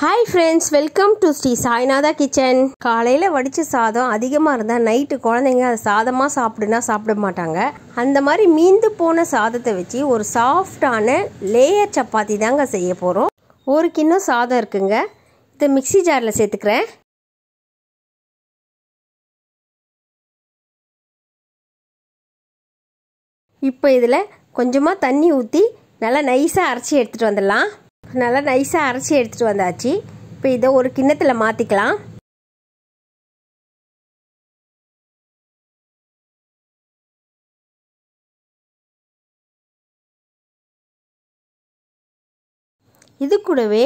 Hi friends, welcome to Sri Sainatha kitchen. காலையில் வடித்த சாதம் அதிகமாக இருந்தால் நைட்டு குழந்தைங்க அதை சாதமாக சாப்பிடுனா சாப்பிட மாட்டாங்க. அந்த மாதிரி மீந்து போன சாதத்தை வச்சு ஒரு சாஃப்டான லேயர் சப்பாத்தி தாங்க செய்ய போகிறோம். 1 கிண்ணம் சாதம் இருக்குங்க. இதை மிக்ஸி ஜாரில் சேர்த்துக்கிறேன். இப்போ இதில் கொஞ்சமாக தண்ணி ஊற்றி நல்லா நைஸாக அரைச்சி எடுத்துகிட்டு வந்துடலாம். நல்லா நைஸாக அரைச்சி எடுத்துகிட்டு வந்தாச்சு. இப்போ இதை ஒரு கிண்ணத்தில் மாற்றிக்கலாம். இது கூடவே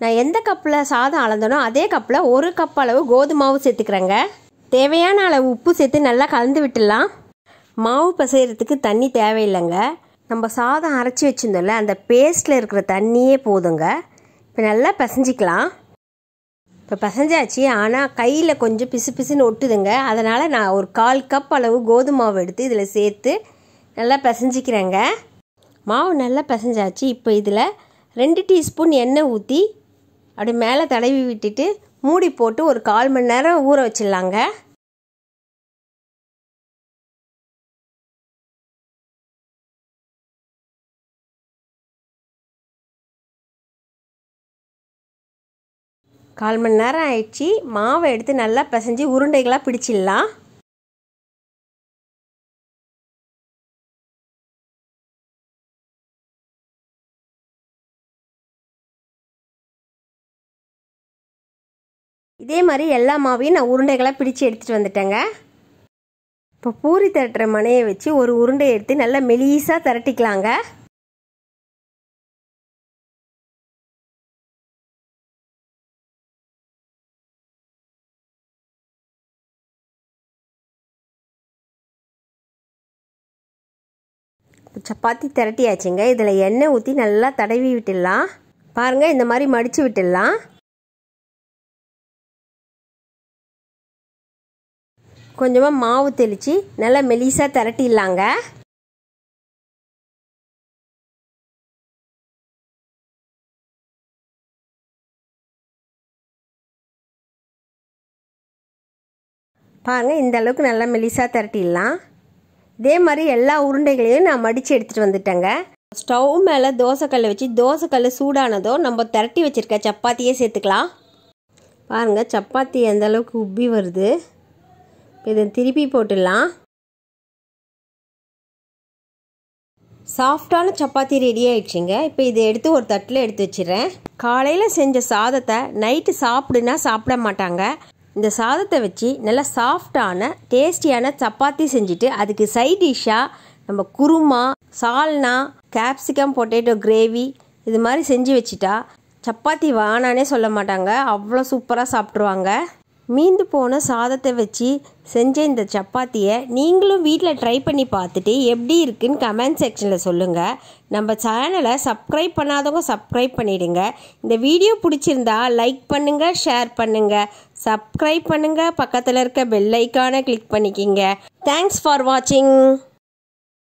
நான் எந்த கப்பில் சாதம் அளந்தனோ அதே கப்பில் 1 கப் அளவு கோதுமை மாவு சேர்த்துக்கிறேங்க. தேவையான அளவு உப்பு சேர்த்து நல்லா கலந்து விட்டுடலாம். மாவு பிசைகிறதுக்கு தண்ணி தேவையில்லைங்க. நம்ம சாதம் அரைச்சி வச்சுருந்தோம்ல, அந்த பேஸ்ட்டில் இருக்கிற தண்ணியே போதுங்க. இப்போ நல்லா பிசைஞ்சிக்கலாம். இப்போ பிசைஞ்சாச்சு, ஆனால் கையில் கொஞ்சம் பிசு பிசுன்னு ஒட்டுதுங்க. அதனால் நான் ஒரு 1/4 கப் அளவு கோதுமை மாவு எடுத்து இதில் சேர்த்து நல்லா பிசைஞ்சிக்கிறேங்க. மாவு நல்லா பிசைஞ்சாச்சு. இப்போ இதில் 2 டீஸ்பூன் எண்ணெய் ஊற்றி அப்படி மேலே தடவி விட்டுட்டு மூடி போட்டு ஒரு 1/4 மணி நேரம் ஊற வச்சிடலாங்க. கால் மணி நேரம் ஆயிடுச்சு. மாவை எடுத்து நல்லா பிசைஞ்சு உருண்டைகளாக பிடிச்சிடலாம். இதே மாதிரி எல்லா மாவையும் நான் உருண்டைகளாக பிடிச்சி எடுத்துகிட்டு வந்துட்டேங்க. இப்போ பூரி திரட்டுற மனையை வச்சு ஒரு உருண்டை எடுத்து நல்லா மெலிசாக திரட்டிக்கலாங்க. சப்பாத்தி திரட்டியாச்சுங்க. இதில் எண்ணெய் ஊற்றி நல்லா தடவி விட்டுடலாம். பாருங்கள், இந்த மாதிரி மடித்து விட்டுடலாம். கொஞ்சமாக மாவு தெளித்து நல்லா மெலிசாக திரட்டிடலாங்க. பாருங்கள், இந்த அளவுக்கு நல்லா மெலிசாக திரட்டிடலாம். இதே மாதிரி எல்லா உருண்டைகளையும் நான் மடித்து எடுத்துகிட்டு வந்துட்டேங்க. ஸ்டவ் மேலே தோசைக்கல்லை வச்சு தோசைக்கல் சூடானதோ நம்ம திரட்டி வச்சுருக்க சப்பாத்தியே சேர்த்துக்கலாம். பாருங்கள், சப்பாத்தி எந்த அளவுக்கு உப்பி வருது. இதை திருப்பி போட்டுடலாம். சாஃப்டான சப்பாத்தி ரெடி ஆயிடுச்சுங்க. இப்போ இதை எடுத்து ஒரு தட்டில் எடுத்து வச்சிடறேன். காலையில் செஞ்ச சாதத்தை நைட்டு சாப்பிடுனா சாப்பிட மாட்டாங்க. இந்த சாதத்தை வச்சு நல்லா சாஃப்டான டேஸ்டியான சப்பாத்தி செஞ்சுட்டு அதுக்கு சைட் டிஷ்ஷாக நம்ம குருமா, சால்னா, கேப்சிகம் பொட்டேட்டோ கிரேவி இது மாதிரி செஞ்சு வச்சுட்டா சப்பாத்தி வானானே சொல்ல மாட்டாங்க. அவ்வளோ சூப்பராக சாப்பிட்ருவாங்க. மீந்து போன சாதத்தை வச்சு செஞ்ச இந்த சப்பாத்தியை நீங்களும் வீட்டில் ட்ரை பண்ணி பார்த்துட்டு எப்படி இருக்குன்னு கமெண்ட் செக்ஷனில் சொல்லுங்கள். நம்ம சேனலை சப்ஸ்கிரைப் பண்ணாதவங்க சப்ஸ்கிரைப் பண்ணிவிடுங்க. இந்த வீடியோ பிடிச்சிருந்தா லைக் பண்ணுங்கள், ஷேர் பண்ணுங்கள், சப்ஸ்கிரைப் பண்ணுங்கள், பக்கத்தில் இருக்க பெல் ஐக்கானை கிளிக் பண்ணிக்கிங்க. தேங்க்ஸ் ஃபார் வாட்சிங்.